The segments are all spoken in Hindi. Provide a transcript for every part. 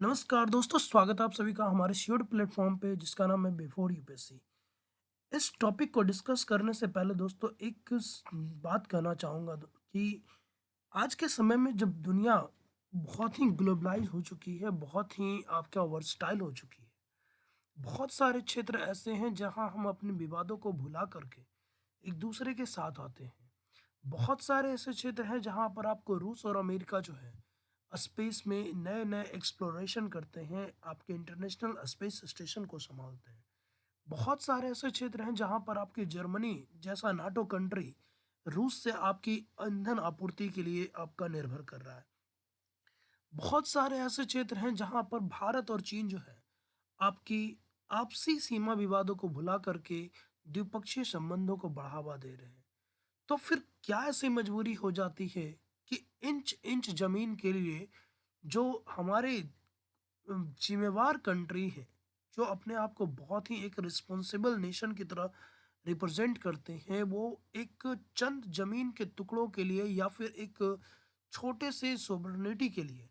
नमस्कार दोस्तों, स्वागत है आप सभी का हमारे शेयर्ड प्लेटफॉर्म पे जिसका नाम है बिफोर यूपीएससी। इस टॉपिक को डिस्कस करने से पहले दोस्तों बात कहना चाहूँगा कि आज के समय में जब दुनिया बहुत ही ग्लोबलाइज हो चुकी है, बहुत ही आपका वर्सटाइल हो चुकी है। बहुत सारे क्षेत्र ऐसे हैं जहाँ हम अपने विवादों को भुला करके एक दूसरे के साथ आते हैं। बहुत सारे ऐसे क्षेत्र हैं जहाँ पर आपको रूस और अमेरिका जो है स्पेस में नए नए एक्सप्लोरेशन करते हैं, आपके इंटरनेशनल स्पेस स्टेशन को संभालते हैं। बहुत सारे ऐसे क्षेत्र हैं जहाँ पर आपकी जर्मनी जैसा नाटो कंट्री रूस से आपकी ईंधन आपूर्ति के लिए आपका निर्भर कर रहा है। बहुत सारे ऐसे क्षेत्र हैं जहाँ पर भारत और चीन जो है आपकी आपसी सीमा विवादों को भुला करके द्विपक्षीय संबंधों को बढ़ावा दे रहे हैं। तो फिर क्या ऐसी मजबूरी हो जाती है कि इंच इंच जमीन के लिए जो हमारे जिम्मेवार कंट्री है, जो अपने आप को बहुत ही एक रिस्पॉन्सिबल नेशन की तरह रिप्रेजेंट करते हैं, वो एक चंद जमीन के टुकड़ों के लिए या फिर एक छोटे से सोवरेनिटी के लिए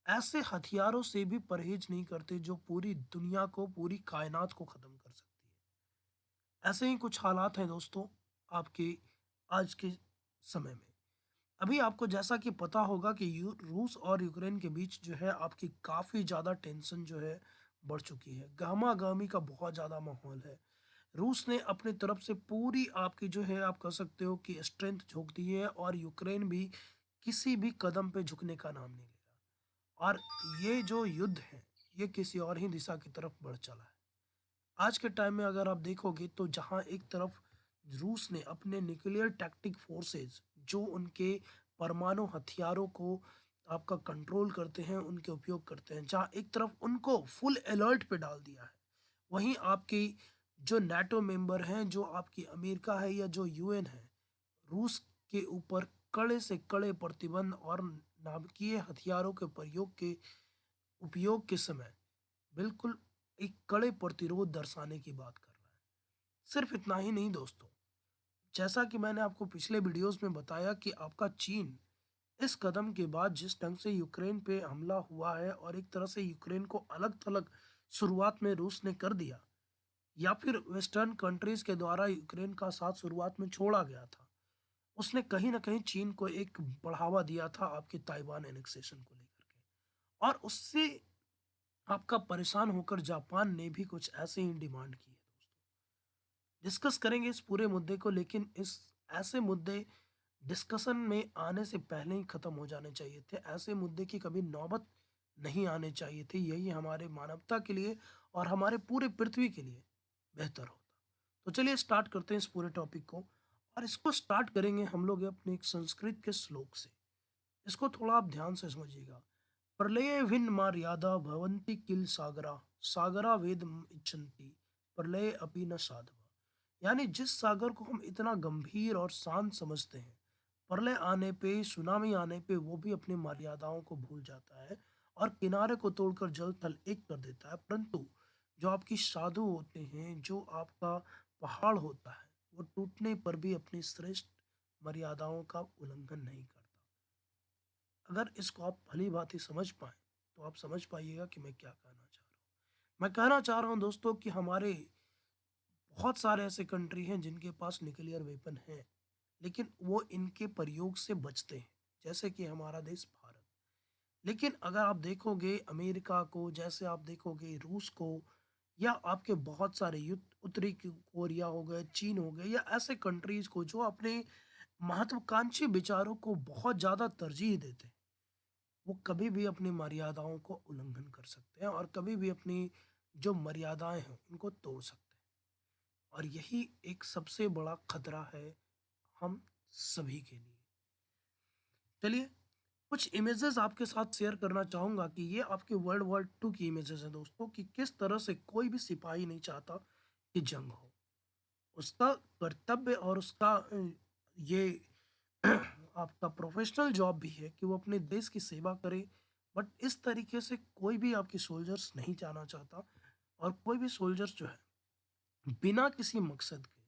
ऐसे हथियारों से भी परहेज नहीं करते जो पूरी दुनिया को, पूरी कायनात को खत्म कर सकती है। ऐसे ही कुछ हालात हैं दोस्तों आपके आज के समय में। अभी आपको जैसा कि पता होगा कि रूस और यूक्रेन के बीच जो है आपकी काफ़ी ज़्यादा टेंशन जो है बढ़ चुकी है। गहमा-गहमी का बहुत ज़्यादा माहौल है। रूस ने अपनी तरफ से पूरी आपकी जो है आप कह सकते हो कि स्ट्रेंथ झोंक दी है और यूक्रेन भी किसी भी कदम पे झुकने का नाम नहीं ले रहा। और ये जो युद्ध है, ये किसी और ही दिशा की तरफ बढ़ चला है। आज के टाइम में अगर आप देखोगे तो जहाँ एक तरफ रूस ने अपने न्यूक्लियर टैक्टिक फोर्सेस जो उनके परमाणु हथियारों को आपका कंट्रोल करते हैं, उनके उपयोग करते हैं, जहाँ एक तरफ उनको फुल अलर्ट पे डाल दिया है, वहीं आपकी जो नाटो मेंबर हैं, जो आपकी अमेरिका है या जो यूएन है, रूस के ऊपर कड़े से कड़े प्रतिबंध और नाभिकीय हथियारों के प्रयोग के उपयोग के समय बिल्कुल एक कड़े प्रतिरोध दर्शाने की बात कर रहा है। सिर्फ इतना ही नहीं दोस्तों, जैसा कि मैंने आपको पिछले वीडियोस में बताया कि आपका चीन इस कदम के बाद जिस ढंग से यूक्रेन पे हमला हुआ है और एक तरह से यूक्रेन को अलग-थलग शुरुआत में रूस ने कर दिया या फिर वेस्टर्न कंट्रीज के द्वारा यूक्रेन का साथ शुरुआत में छोड़ा गया था। उसने कहीं न कहीं चीन को एक बढ़ावा दिया था आपके ताइवान एनेक्सेशन को लेकर के। और उससे आपका परेशान होकर जापान ने भी कुछ ऐसे ही डिमांड की है दोस्तों। डिस्कस करेंगे इस पूरे मुद्दे को, लेकिन इस ऐसे मुद्दे डिस्कशन में आने से पहले ही खत्म हो जाने चाहिए थे। ऐसे मुद्दे की कभी नौबत नहीं आने चाहिए थे। यही हमारे मानवता के लिए और हमारे पूरे पृथ्वी के लिए बेहतर होता। तो चलिए स्टार्ट करते हैं इस पूरे टॉपिक को। और इसको स्टार्ट करेंगे हम लोग अपने एक संस्कृत के श्लोक से। इसको थोड़ा आप ध्यान से समझिएगा। प्रलयेऽभिन्नमर्यादा भवन्ति किल सागरा, सागरा वेदम इच्छन्ति, प्रलय अपि न साधवा। यानी जिस सागर को हम इतना गंभीर और शांत समझते हैं, प्रलय आने पे, सुनामी आने पे वो भी अपनी मर्यादाओं को भूल जाता है और किनारे को तोड़कर जल थल एक कर देता है। परंतु जो आपकी साधु होते हैं, जो आपका पहाड़ होता है, वो टूटने पर भी अपनी श्रेष्ठ मर्यादाओं का उल्लंघन नहीं करता। अगर इसको आप भली-भाँति समझ पाएँ, तो आप समझ पाइएगा कि मैं क्या कहना चाह रहा हूँ। मैं कहना चाह रहा हूँ दोस्तों कि हमारे बहुत सारे ऐसे कंट्री हैं जिनके पास न्यूक्लियर वेपन हैं, लेकिन वो इनके प्रयोग से बचते हैं, जैसे कि हमारा देश भारत। लेकिन अगर आप देखोगे अमेरिका को, जैसे आप देखोगे रूस को या आपके बहुत सारे उत्तरी कोरिया हो गए, चीन हो गए या ऐसे कंट्रीज़ को जो अपने महत्वाकांक्षी विचारों को बहुत ज़्यादा तरजीह देते हैं। वो कभी भी अपनी मर्यादाओं को उल्लंघन कर सकते हैं और कभी भी अपनी जो मर्यादाएं हैं उनको तोड़ सकते हैं। और यही एक सबसे बड़ा खतरा है हम सभी के लिए। चलिए कुछ इमेजेस आपके साथ शेयर करना चाहूँगा कि ये आपके वर्ल्ड वॉर 2 की इमेजेस हैं दोस्तों, कि किस तरह से कोई भी सिपाही नहीं चाहता कि जंग हो। उसका कर्तव्य और उसका ये आपका प्रोफेशनल जॉब भी है कि वो अपने देश की सेवा करे। बट इस तरीके से कोई भी आपकी सोल्जर्स नहीं जाना चाहता और कोई भी सोल्जर्स जो है बिना किसी मकसद के,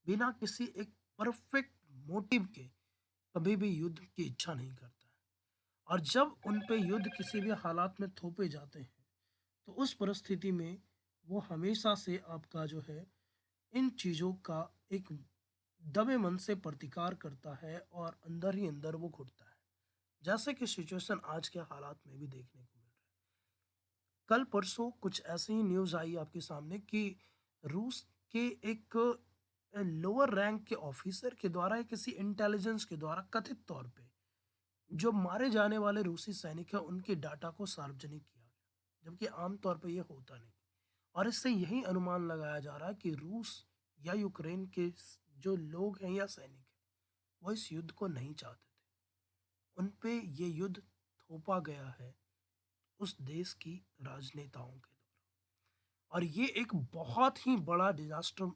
बिना किसी एक परफेक्ट मोटिव के कभी भी युद्ध की इच्छा नहीं करता है। और जब उन पे युद्ध किसी भी हालात में थोपे जाते हैं, तो उस परिस्थिति में वो हमेशा से आपका जो है इन चीज़ों का एक दबे मन से प्रतिकार करता है और अंदर ही अंदर वो घुटता है। जैसे कि सिचुएशन आज के हालात में भी देखने को मिल रहा है। कल परसों कुछ ऐसी ही न्यूज़ आई आपके सामने कि रूस के एक लोअर रैंक के ऑफिसर के द्वारा या किसी इंटेलिजेंस के द्वारा कथित तौर पे जो मारे जाने वाले रूसी सैनिक हैं उनके डाटा को सार्वजनिक किया गया, जबकि आमतौर पे ये होता नहीं। और इससे यही अनुमान लगाया जा रहा है कि रूस या यूक्रेन के जो लोग हैं या सैनिक हैं वो इस युद्ध को नहीं चाहते थे। उन पे ये युद्ध थोपा गया है उस देश की राजनेताओं के द्वारा। और ये एक बहुत ही बड़ा डिजास्टर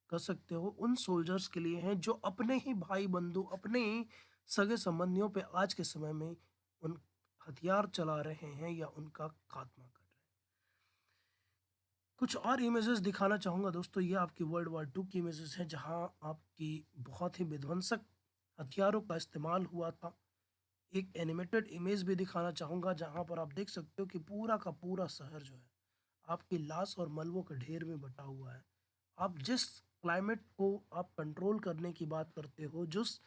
कह सकते हो उन सोल्जर्स के लिए हैं जो अपने ही भाई बंधु अपने ही सगे संबंधियों पे आज के समय में उन हथियार चला रहे हैं या उनका खात्मा कर रहे हैं। कुछ और इमेजेस दिखाना चाहूँगा दोस्तों, ये आपकी वर्ल्ड वॉर टू की इमेजेस हैं जहाँ आपकी बहुत ही विध्वंसक हथियारों का इस्तेमाल हुआ था। एक एनिमेटेड इमेज भी दिखाना चाहूँगा जहाँ पर आप देख सकते हो कि पूरा का पूरा शहर जो है आपकी लाश और मलबों के ढेर में बटा हुआ है। आप जिस क्लाइमेट को आप कंट्रोल करने की बात करते हो, जिस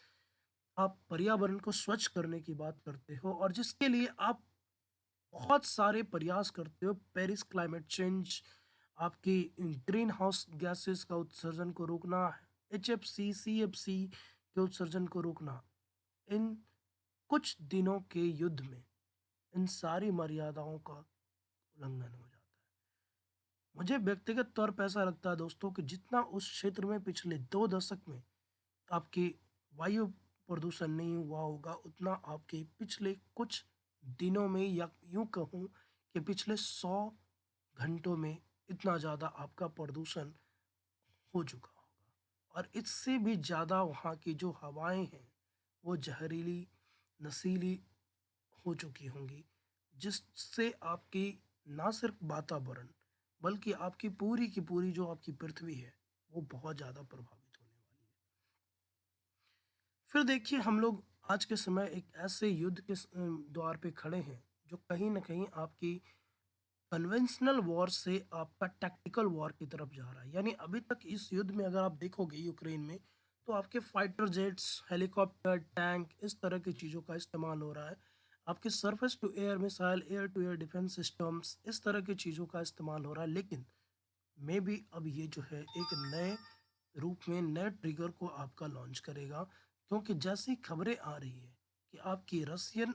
आप पर्यावरण को स्वच्छ करने की बात करते हो और जिसके लिए आप बहुत सारे प्रयास करते हो, पेरिस क्लाइमेट चेंज, आपकी ग्रीन हाउस गैसेस का उत्सर्जन को रोकना, एचएफसी, सीएफसी के उत्सर्जन को रोकना, इन कुछ दिनों के युद्ध में इन सारी मर्यादाओं का उल्लंघन हो जाता है। मुझे व्यक्तिगत तौर पर ऐसा लगता है दोस्तों कि जितना उस क्षेत्र में पिछले 2 दशक में आपकी वायु प्रदूषण नहीं हुआ होगा, उतना आपके पिछले कुछ दिनों में या यूँ कहूँ कि पिछले 100 घंटों में इतना ज़्यादा आपका प्रदूषण हो चुका होगा। और इससे भी ज़्यादा वहाँ की जो हवाएँ हैं, वो ज़हरीली, नशीली हो चुकी होंगी, जिससे आपकी ना सिर्फ वातावरण बल्कि आपकी पूरी की पूरी जो आपकी पृथ्वी है, वो बहुत ज़्यादा प्रभावित होने वाली है। फिर देखिए हम लोग आज के समय एक ऐसे युद्ध के द्वार पे खड़े हैं जो कहीं न कहीं आपकी कन्वेंशनल वॉर से आपका टैक्टिकल वॉर की तरफ जा रहा है। यानी अभी तक इस युद्ध में अगर आप देखोगे यूक्रेन में, तो आपके फाइटर जेट्स, हेलीकॉप्टर, टैंक इस तरह की चीज़ों का इस्तेमाल हो रहा है। आपके surface to air missile, air to air defence systems इस तरह की चीज़ों का इस्तेमाल हो रहा है। लेकिन मे बी अब ये जो है एक नए रूप में नए ट्रिगर को आपका लॉन्च करेगा, क्योंकि जैसी खबरें आ रही है कि आपकी रसियन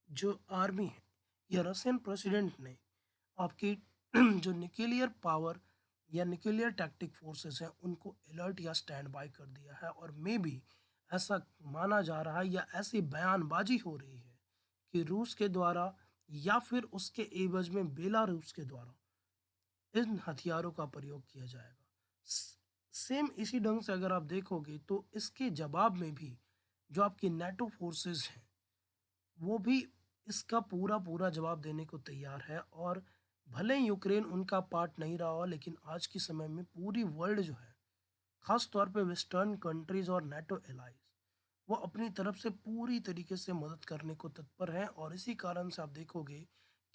जो आर्मी है या रसियन प्रेसिडेंट ने आपकी जो न्यूक्लियर पावर या न्यूक्लियर टैक्टिक फोर्सेस हैं उनको अलर्ट या स्टैंड बाय कर दिया है। और मे बी ऐसा माना जा रहा है या ऐसी बयानबाजी हो रही है कि रूस के द्वारा या फिर उसके एवज में बेलारूस के द्वारा इन हथियारों का प्रयोग किया जाएगा। सेम इसी ढंग से अगर आप देखोगे तो इसके जवाब में भी जो आपकी नेटो फोर्सेस हैं वो भी इसका पूरा पूरा जवाब देने को तैयार है। और भले ही यूक्रेन उनका पार्ट नहीं रहा हो, लेकिन आज के समय में पूरी वर्ल्ड जो है, खास तौर पे वेस्टर्न कंट्रीज और नेटो एलाइज, वो अपनी तरफ से पूरी तरीके से मदद करने को तत्पर हैं। और इसी कारण से आप देखोगे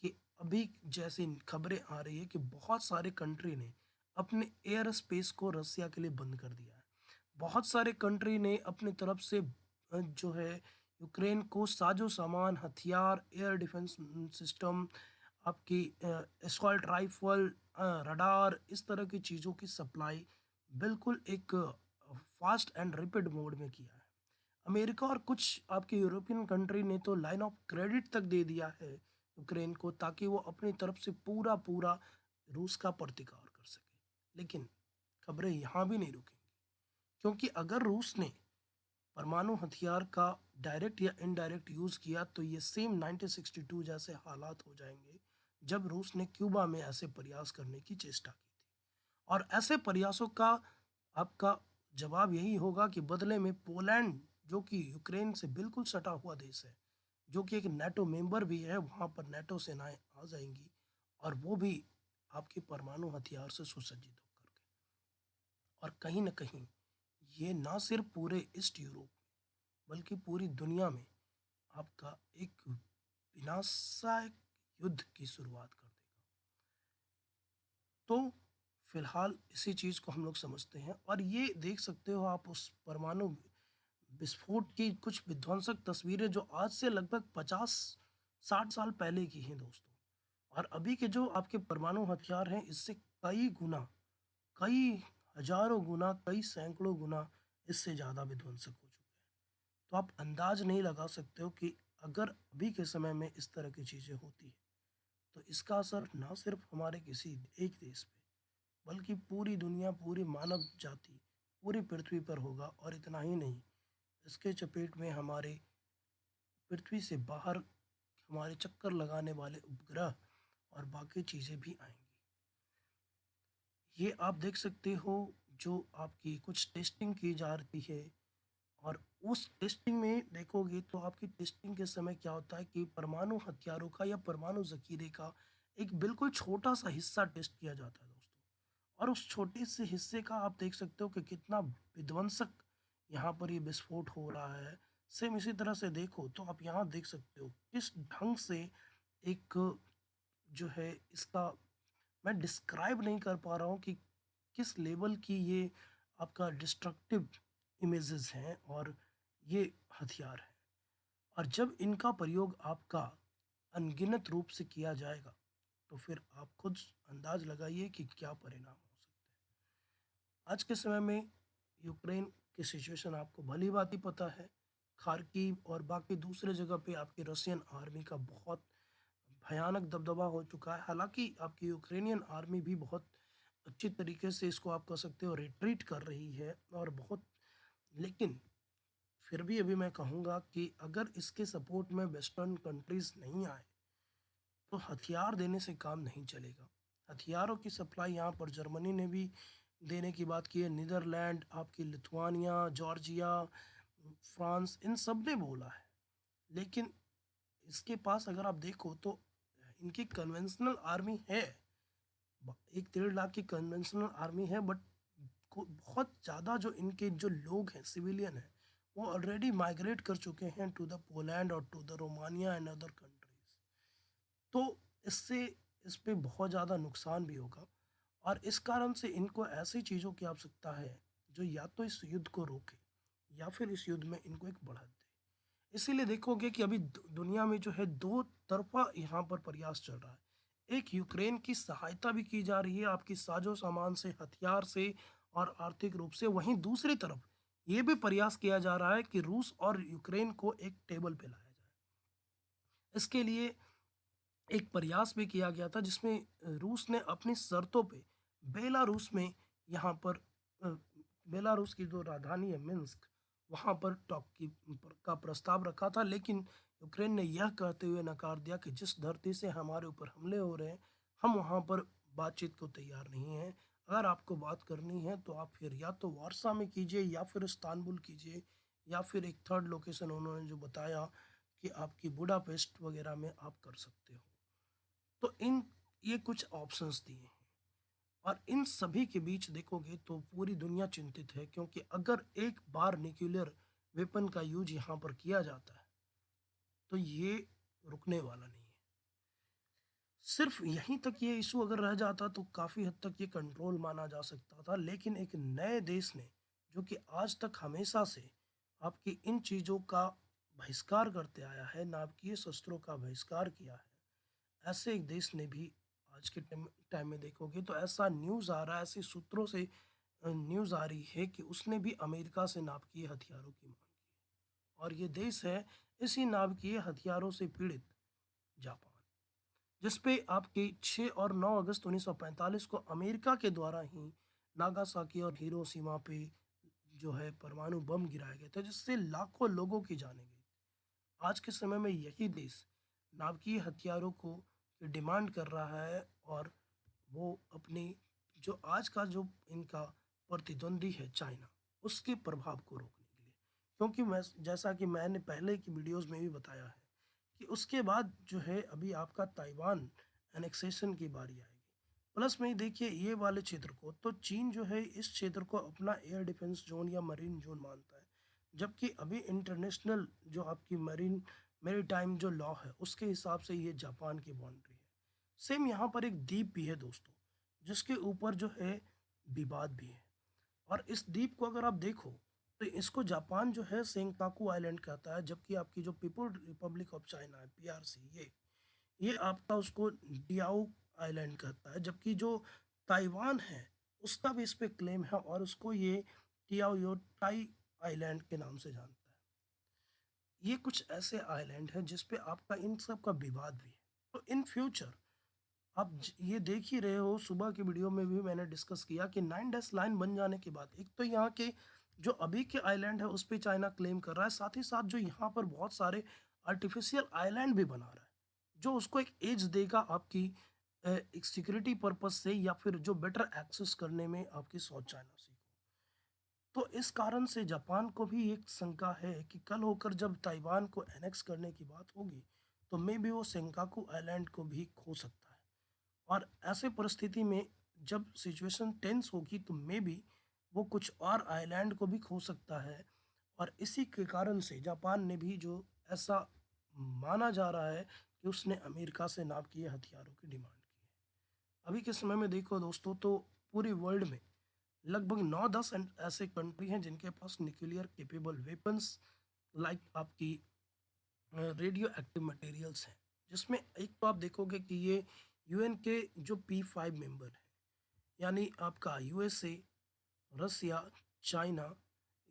कि अभी जैसी खबरें आ रही है कि बहुत सारे कंट्री ने अपने एयर स्पेस को रसिया के लिए बंद कर दिया है। बहुत सारे कंट्री ने अपनी तरफ से जो है यूक्रेन को साजो सामान, हथियार, एयर डिफेंस सिस्टम, आपकी असॉल्ट राइफल, रडार इस तरह की चीज़ों की सप्लाई बिल्कुल एक फास्ट एंड रैपिड मोड में किया है। अमेरिका और कुछ आपके यूरोपियन कंट्री ने तो लाइन ऑफ क्रेडिट तक दे दिया है यूक्रेन को, ताकि वो अपनी तरफ से पूरा पूरा रूस का प्रतिकार कर सके। लेकिन खबरें यहाँ भी नहीं रुकेंगी, क्योंकि अगर रूस ने परमाणु हथियार का डायरेक्ट या इनडायरेक्ट यूज़ किया तो ये सेम 1962 जैसे हालात हो जाएंगे जब रूस ने क्यूबा में ऐसे प्रयास करने की चेष्टा की थी। और ऐसे प्रयासों का आपका जवाब यही होगा कि बदले में पोलैंड, जो कि यूक्रेन से बिल्कुल सटा हुआ देश है, जो कि एक नेटो मेंबर भी है, वहाँ पर नेटो सेनाएं आ जाएंगी और वो भी आपके परमाणु हथियार से सुसज्जित होकर के। और कहीं न कहीं ये ना सिर्फ पूरे ईस्ट यूरोप बल्कि पूरी दुनिया में आपका एक विनाशक युद्ध की शुरुआत कर देगा। तो फिलहाल इसी चीज़ को हम लोग समझते हैं और ये देख सकते हो आप उस परमाणु विस्फोट की कुछ विध्वंसक तस्वीरें जो आज से लगभग 50-60 साल पहले की हैं दोस्तों। और अभी के जो आपके परमाणु हथियार हैं इससे कई गुना, कई हजारों गुना, कई सैकड़ों गुना इससे ज़्यादा विध्वंसक हो चुके हैं। तो आप अंदाज नहीं लगा सकते हो कि अगर अभी के समय में इस तरह की चीज़ें होती है तो इसका असर ना सिर्फ हमारे किसी एक देश पे बल्कि पूरी दुनिया, पूरी मानव जाति, पूरी पृथ्वी पर होगा। और इतना ही नहीं, इसके चपेट में हमारे पृथ्वी से बाहर हमारे चक्कर लगाने वाले उपग्रह और बाकी चीज़ें भी आएंगी। ये आप देख सकते हो जो आपकी कुछ टेस्टिंग की जा रही है और उस टेस्टिंग में देखोगे तो आपकी टेस्टिंग के समय क्या होता है कि परमाणु हथियारों का या परमाणु ज़ख़ीरे का एक बिल्कुल छोटा सा हिस्सा टेस्ट किया जाता है दोस्तों। और उस छोटे से हिस्से का आप देख सकते हो कि कितना विध्वंसक यहाँ पर ये विस्फोट हो रहा है। सेम इसी तरह से देखो तो आप यहाँ देख सकते हो किस ढंग से एक जो है इसका मैं डिस्क्राइब नहीं कर पा रहा हूँ कि किस लेवल की ये आपका डिस्ट्रक्टिव इमेजेस हैं और ये हथियार हैं। और जब इनका प्रयोग आपका अनगिनत रूप से किया जाएगा तो फिर आप खुद अंदाज लगाइए कि क्या परिणाम हो सकते हैं। आज के समय में यूक्रेन की सिचुएशन आपको भली भांति पता है। खार्किव और बाकी दूसरे जगह पे आपकी रशियन आर्मी का बहुत भयानक दबदबा हो चुका है। हालांकि आपकी यूक्रेनियन आर्मी भी बहुत अच्छी तरीके से इसको आप कह सकते हो रिट्रीट कर रही है और बहुत, लेकिन फिर भी अभी मैं कहूँगा कि अगर इसके सपोर्ट में वेस्टर्न कंट्रीज़ नहीं आए तो हथियार देने से काम नहीं चलेगा। हथियारों की सप्लाई यहाँ पर जर्मनी ने भी देने की बात की है, नीदरलैंड, आपकी लिथुआनिया, जॉर्जिया, फ्रांस, इन सब ने बोला है। लेकिन इसके पास अगर आप देखो तो इनकी कन्वेंशनल आर्मी है, 1-1.5 लाख की कन्वेंशनल आर्मी है, बट बहुत ज़्यादा जो इनके जो लोग हैं सिविलियन हैं वो ऑलरेडी माइग्रेट कर चुके हैं टू द पोलैंड और to the Romania and other countries. तो इससे इस पे बहुत ज़्यादा नुकसान भी होगा और इस कारण से इनको ऐसी चीज़ों की आवश्यकता है जो या तो इस युद्ध को रोके या फिर इस युद्ध में इनको एक बढ़त दे। इसीलिए देखोगे कि अभी दुनिया में जो है दो तरफा यहाँ पर प्रयास चल रहा है। एक यूक्रेन की सहायता भी की जा रही है आपकी साजो सामान से, हथियार से और आर्थिक रूप से। वहीं दूसरी तरफ ये भी प्रयास किया जा रहा है कि रूस और यूक्रेन को एक टेबल पे लाया जाए। इसके लिए एक प्रयास भी किया गया था जिसमें रूस ने अपनी शर्तों पे बेलारूस में यहाँ पर अ, बेलारूस की जो राजधानी है मिन्स्क, वहाँ पर टॉक की का प्रस्ताव रखा था। लेकिन यूक्रेन ने यह कहते हुए नकार दिया कि जिस धरती से हमारे ऊपर हमले हो रहे हैं हम वहाँ पर बातचीत को तैयार नहीं हैं। अगर आपको बात करनी है तो आप फिर या तो वारसा में कीजिए या फिर इस्तांबुल कीजिए या फिर एक थर्ड लोकेशन उन्होंने जो बताया कि आपकी बुडापेस्ट वगैरह में आप कर सकते हो। तो इन ये कुछ ऑप्शंस दिए हैं और इन सभी के बीच देखोगे तो पूरी दुनिया चिंतित है, क्योंकि अगर एक बार न्यूक्लियर वेपन का यूज यहाँ पर किया जाता है तो ये रुकने वाला नहीं है। सिर्फ यहीं तक ये इशू अगर रह जाता तो काफ़ी हद तक ये कंट्रोल माना जा सकता था। लेकिन एक नए देश ने जो कि आज तक हमेशा से आपकी इन चीज़ों का बहिष्कार करते आया है, नाभिकीय शस्त्रों का बहिष्कार किया है, ऐसे एक देश ने भी आज के टाइम टाइम में देखोगे तो ऐसा न्यूज़ आ रहा है, ऐसे सूत्रों से न्यूज़ आ रही है कि उसने भी अमेरिका से नाभिकीय हथियारों की मांग की है। और ये देश है इसी नाभिकीय हथियारों से पीड़ित जापान, जिस पे आपके 6 और 9 अगस्त 1945 को अमेरिका के द्वारा ही नागासाकी और हिरोशिमा पे जो है परमाणु बम गिराए गए थे जिससे लाखों लोगों की जानें गई। आज के समय में यही देश नाभिकीय हथियारों को डिमांड कर रहा है और वो अपनी जो आज का जो इनका प्रतिद्वंदी है चाइना, उसके प्रभाव को रोकने के लिए। क्योंकि मैं जैसा कि मैंने पहले की वीडियोस में भी बताया है कि उसके बाद जो है अभी आपका ताइवान एनेक्सेशन की बारी आएगी। प्लस में देखिए ये वाले क्षेत्र को तो चीन जो है इस क्षेत्र को अपना एयर डिफेंस जोन या मरीन जोन मानता है, जबकि अभी इंटरनेशनल जो आपकी मरीन मेरीटाइम जो लॉ है उसके हिसाब से ये जापान की बाउंड्री है। सेम यहाँ पर एक द्वीप भी है दोस्तों, जिसके ऊपर जो है विवाद भी है। और इस द्वीप को अगर आप देखो तो इसको जापान जो है सेंकाकू आइलैंड कहता है, जबकि आपकी जो पीपल रिपब्लिक ऑफ चाइना है पीआरसी, ये आपका उसको डियाओ आइलैंड कहता है, जबकि जो ताइवान है उसका भी इस पे क्लेम है और उसको ये टियाओ टाई आइलैंड के नाम से जानता है। ये कुछ ऐसे आइलैंड हैं जिस पे आपका इन सब का विवाद भी है। तो इन फ्यूचर आप ये देख ही रहे हो, सुबह की वीडियो में भी मैंने डिस्कस किया कि 9 डैश लाइन बन जाने के बाद एक तो यहाँ के जो अभी के आइलैंड है उस पे चाइना क्लेम कर रहा है, साथ ही साथ जो यहाँ पर बहुत सारे आर्टिफिशियल आइलैंड भी बना रहा है जो उसको एक एज देगा आपकी एक सिक्योरिटी पर्पज से, या फिर जो बेटर एक्सेस करने में आपकी साउथ चाइना सी को। तो इस कारण से जापान को भी एक शंका है कि कल होकर जब ताइवान को एनेक्स करने की बात होगी तो मे भी वो सेंकाकू आइलैंड को भी खो सकता है। और ऐसे परिस्थिति में जब सिचुएशन टेंस होगी तो मे बी वो कुछ और आइलैंड को भी खो सकता है। और इसी के कारण से जापान ने भी जो ऐसा माना जा रहा है कि उसने अमेरिका से नाप किए हथियारों की डिमांड की है। अभी के समय में देखो दोस्तों तो पूरी वर्ल्ड में लगभग 9-10 ऐसे कंट्री हैं जिनके पास न्यूक्लियर केपेबल वेपन्स लाइक आपकी रेडियो एक्टिव मटेरियल्स हैं, जिसमें एक तो आप देखोगे कि ये यूएन के जो P5 मेंबर हैं, यानी आपका यूएसए, रसिया, चाइना,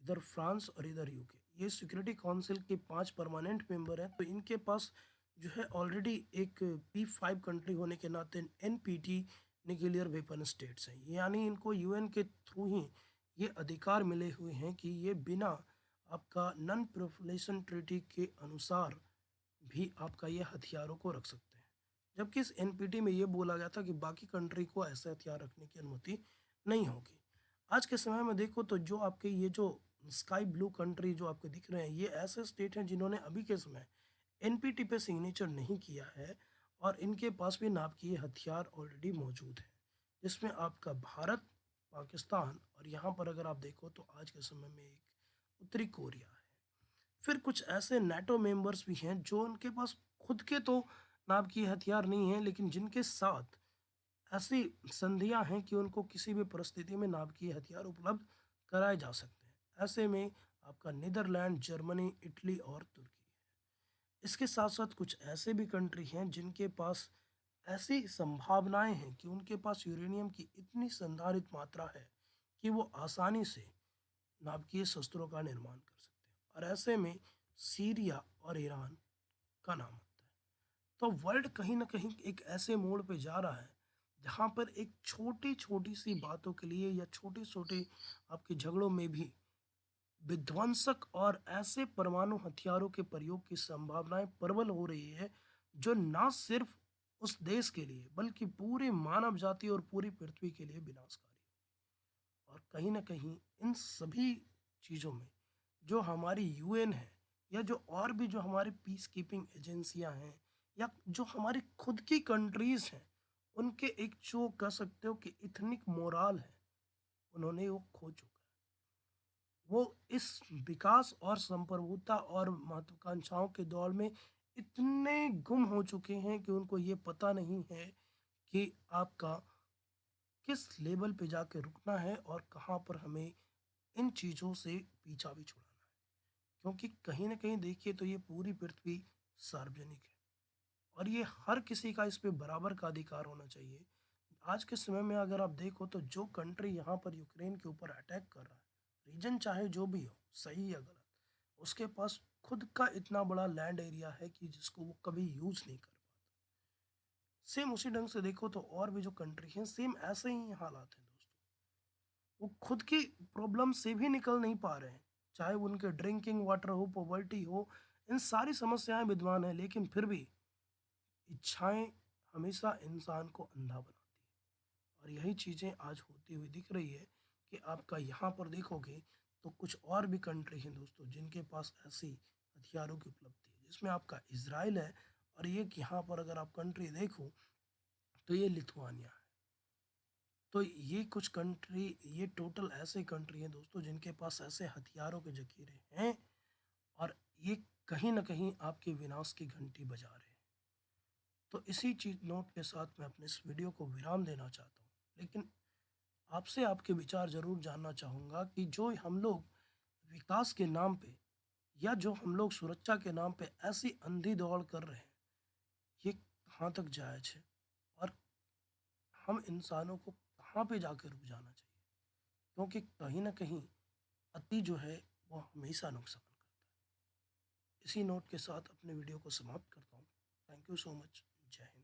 इधर फ्रांस और इधर यूके, ये सिक्योरिटी काउंसिल के 5 परमानेंट मेंबर हैं। तो इनके पास जो है ऑलरेडी एक P5 कंट्री होने के नाते एनपीटी न्यूक्लियर वेपन स्टेट्स हैं, यानी इनको यूएन के थ्रू ही ये अधिकार मिले हुए हैं कि ये बिना आपका नॉन प्रोलिफरेशन ट्रीटी के अनुसार भी आपका ये हथियारों को रख सकते हैं। जबकि इस एनपीटी में ये बोला गया था कि बाकी कंट्री को ऐसे हथियार रखने की अनुमति नहीं होगी। आज के समय में देखो तो जो आपके ये जो स्काई ब्लू कंट्री जो आपको दिख रहे हैं, ये ऐसे स्टेट हैं जिन्होंने अभी के समय एनपीटी पे सिग्नेचर नहीं किया है और इनके पास भी नाप किए हथियार ऑलरेडी मौजूद हैं, जिसमें आपका भारत, पाकिस्तान और यहाँ पर अगर आप देखो तो आज के समय में एक उत्तरी कोरिया है। फिर कुछ ऐसे नाटो मेंबर्स भी हैं जो उनके पास खुद के तो नाम की हथियार नहीं है, लेकिन जिनके साथ ऐसी संधियां हैं कि उनको किसी भी परिस्थिति में नाम की हथियार उपलब्ध कराए जा सकते हैं। ऐसे में आपका नीदरलैंड, जर्मनी, इटली और तुर्की है। इसके साथ साथ कुछ ऐसे भी कंट्री हैं जिनके पास ऐसी संभावनाएं हैं कि उनके पास यूरेनियम की इतनी संधारित मात्रा है कि वो आसानी से नाभिकीय शस्त्रों का निर्माण कर सकते हैं। और ऐसे में सीरिया और ईरान का नाम आता है। तो वर्ल्ड कहीं ना कहीं एक ऐसे मोड़ पे जा रहा है जहाँ पर एक छोटी छोटी सी बातों के लिए या छोटे छोटे आपके झगड़ों में भी विध्वंसक और ऐसे परमाणु हथियारों के प्रयोग की संभावनाएं प्रबल हो रही है, जो ना सिर्फ उस देश के लिए बल्कि पूरे मानव जाति और पूरी पृथ्वी के लिए विनाशकारी है। और कहीं ना कहीं इन सभी चीज़ों में जो हमारी यूएन है, या जो और भी जो हमारी पीस कीपिंग एजेंसियां हैं, या जो हमारी खुद की कंट्रीज हैं, उनके एक जो कह सकते हो कि इथनिक मोराल है, उन्होंने वो खो चुका है। वो इस विकास और संप्रभुता और महत्वाकांक्षाओं के दौर में इतने गुम हो चुके हैं कि उनको ये पता नहीं है कि आपका किस लेवल पे जाके रुकना है और कहाँ पर हमें इन चीज़ों से पीछा भी छुड़ाना है। क्योंकि कहीं ना कहीं देखिए तो ये पूरी पृथ्वी सार्वजनिक है और ये हर किसी का इस पे बराबर का अधिकार होना चाहिए। आज के समय में अगर आप देखो तो जो कंट्री यहाँ पर यूक्रेन के ऊपर अटैक कर रहा है, रीजन चाहे जो भी हो, सही या गलत, उसके पास खुद का इतना बड़ा लैंड एरिया है कि जिसको वो कभी यूज नहीं कर पाता। सेम उसी ढंग से देखो तो और भी जो कंट्री हैं सेम ऐसे ही हालात हैं दोस्तों। वो खुद की प्रॉब्लम से भी निकल नहीं पा रहे हैं, चाहे वो उनके ड्रिंकिंग वाटर हो, पॉवर्टी हो, इन सारी समस्याएं विद्यमान है, लेकिन फिर भी इच्छाएं हमेशा इंसान को अंधा बनाती है। और यही चीज़ें आज होती हुई दिख रही है कि आपका यहाँ पर देखोगे तो कुछ और भी कंट्री हैं दोस्तों जिनके पास ऐसी हथियारों की उपलब्धि है, जिसमें आपका इसराइल है। और ये कि यहाँ पर अगर आप कंट्री देखो तो ये लिथुआनिया है। तो ये कुछ कंट्री, ये टोटल ऐसे कंट्री हैं दोस्तों जिनके पास ऐसे हथियारों के जखीरे हैं। और ये कहीं न कहीं आपके विनाश की घंटी बजा रहे हैं। तो इसी चीज़ नोट के साथ मैं अपने इस वीडियो को विराम देना चाहता हूँ। लेकिन आपसे आपके विचार ज़रूर जानना चाहूँगा कि जो हम लोग विकास के नाम पे या जो हम लोग सुरक्षा के नाम पे ऐसी अंधी दौड़ कर रहे हैं, ये कहाँ तक जायज़ है? और हम इंसानों को कहाँ पे जाकर रुक जाना चाहिए? क्योंकि कहीं न कहीं अति जो है वो हमेशा नुकसान करता है। इसी नोट के साथ अपने वीडियो को समाप्त करता हूँ। Thank you so much. जय हिंद।